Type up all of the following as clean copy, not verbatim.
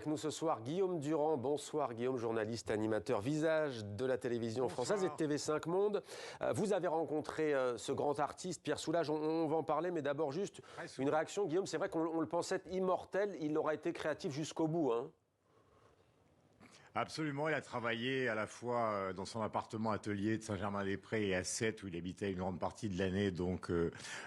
avec nous ce soir Guillaume Durand. Bonsoir Guillaume, journaliste, animateur, visage de la télévision française et de TV5 Monde. Vous avez rencontré ce grand artiste, Pierre Soulages, on va en parler, mais d'abord juste une réaction. Guillaume, c'est vrai qu'on le pensait immortel, il aura été créatif jusqu'au bout, hein. Absolument, il a travaillé à la fois dans son appartement atelier de Saint-Germain-des-Prés et à Sète où il habitait une grande partie de l'année, donc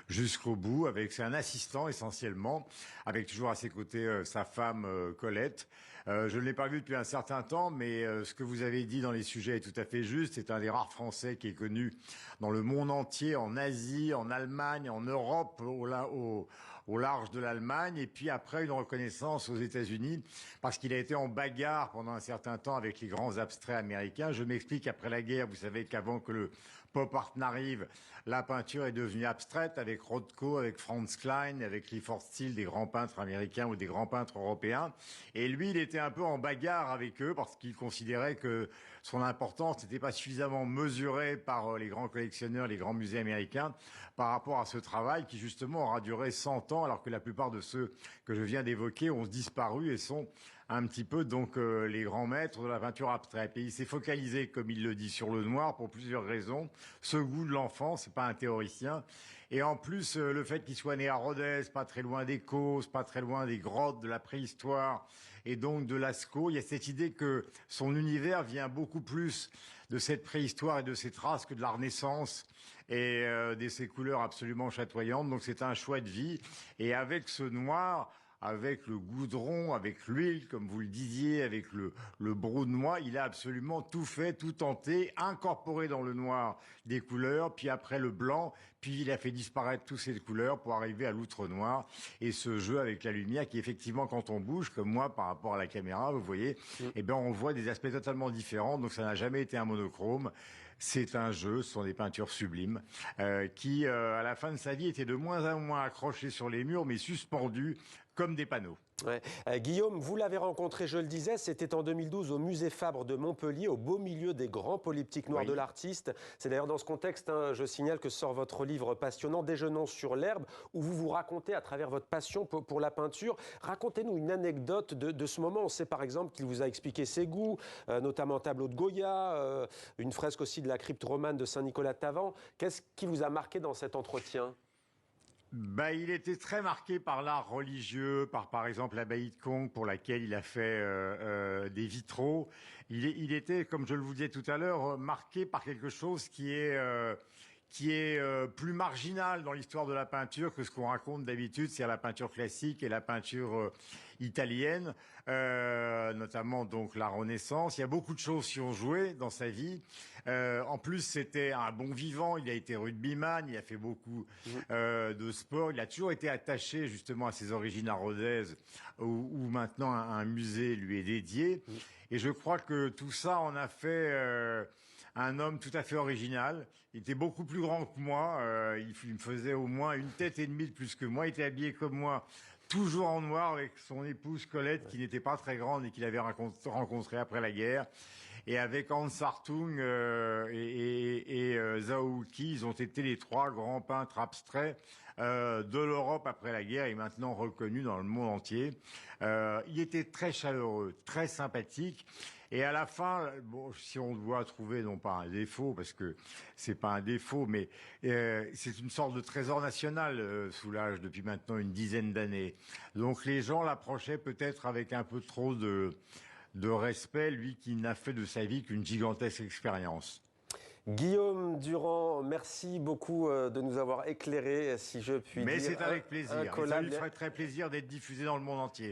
jusqu'au bout, avec un assistant essentiellement, avec toujours à ses côtés sa femme Colette. Je ne l'ai pas vu depuis un certain temps, mais ce que vous avez dit dans les sujets est tout à fait juste. C'est un des rares Français qui est connu dans le monde entier, en Asie, en Allemagne, en Europe, au large de l'Allemagne, et puis après une reconnaissance aux États-Unis, parce qu'il a été en bagarre pendant un certain temps avec les grands abstraits américains. Je m'explique, après la guerre, vous savez qu'avant que le pop art n'arrive, la peinture est devenue abstraite avec Rothko, avec Franz Klein, avec Clifford Steele, des grands peintres américains ou des grands peintres européens. Et lui, il était un peu en bagarre avec eux parce qu'il considérait que son importance n'était pas suffisamment mesurée par les grands collectionneurs, les grands musées américains par rapport à ce travail qui justement aura duré 100 ans alors que la plupart de ceux que je viens d'évoquer ont disparu et sont un petit peu donc les grands maîtres de la peinture abstraite. Et il s'est focalisé, comme il le dit, sur le noir pour plusieurs raisons. Ce goût de l'enfant, c'est pas un théoricien. Et en plus, le fait qu'il soit né à Rodez, pas très loin des Causses, pas très loin des grottes de la préhistoire et donc de Lascaux, il y a cette idée que son univers vient beaucoup plus de cette préhistoire et de ses traces que de la Renaissance et de ses couleurs absolument chatoyantes. Donc c'est un choix de vie. Et avec ce noir, avec le goudron, avec l'huile, comme vous le disiez, avec le brou de noix, il a absolument tout fait, tout tenté, incorporé dans le noir des couleurs, puis après le blanc, puis il a fait disparaître toutes ces couleurs pour arriver à l'outre noir. Et ce jeu avec la lumière qui, effectivement, quand on bouge, comme moi, par rapport à la caméra, vous voyez, eh ben, on voit des aspects totalement différents. Donc ça n'a jamais été un monochrome. C'est un jeu, ce sont des peintures sublimes, qui, à la fin de sa vie, étaient de moins en moins accrochées sur les murs, mais suspendues comme des panneaux. Ouais. Guillaume, vous l'avez rencontré, je le disais, c'était en 2012 au musée Fabre de Montpellier, au beau milieu des grands polyptyques noirs de l'artiste. C'est d'ailleurs dans ce contexte, je signale que sort votre livre passionnant, Déjeunons sur l'herbe, où vous vous racontez à travers votre passion pour la peinture. Racontez-nous une anecdote de ce moment. On sait par exemple qu'il vous a expliqué ses goûts, notamment un tableau de Goya, une fresque aussi de la crypte romane de Saint-Nicolas-de-Tavan. Qu'est-ce qui vous a marqué dans cet entretien ? Bah, il était très marqué par l'art religieux, par exemple l'abbaye de Conques pour laquelle il a fait des vitraux. Il était, comme je le vous disais tout à l'heure, marqué par quelque chose qui est plus marginal dans l'histoire de la peinture que ce qu'on raconte d'habitude, c'est la peinture classique et la peinture italienne, notamment donc la Renaissance. Il y a beaucoup de choses qui ont joué dans sa vie. En plus, c'était un bon vivant. Il a été rugbyman, il a fait beaucoup de sport. Il a toujours été attaché justement à ses origines à Rodez, où maintenant un musée lui est dédié. Et je crois que tout ça en a fait un homme tout à fait original. Il était beaucoup plus grand que moi. Il me faisait au moins une tête et demie de plus que moi. Il était habillé comme moi, toujours en noir, avec son épouse Colette, qui n'était pas très grande et qu'il avait rencontrée après la guerre. Et avec Hans Hartung et Zhao-Uki, ils ont été les trois grands peintres abstraits de l'Europe après la guerre et maintenant reconnus dans le monde entier. Il était très chaleureux, très sympathique. Et à la fin, bon, si on doit trouver non pas un défaut, parce que c'est pas un défaut, mais c'est une sorte de trésor national, Soulages, depuis maintenant une dizaine d'années. Donc les gens l'approchaient peut-être avec un peu trop de respect, lui qui n'a fait de sa vie qu'une gigantesque expérience. Guillaume Durand, merci beaucoup de nous avoir éclairé, si je puis dire. Mais c'est avec plaisir. Un collab... Ça lui ferait très plaisir d'être diffusé dans le monde entier.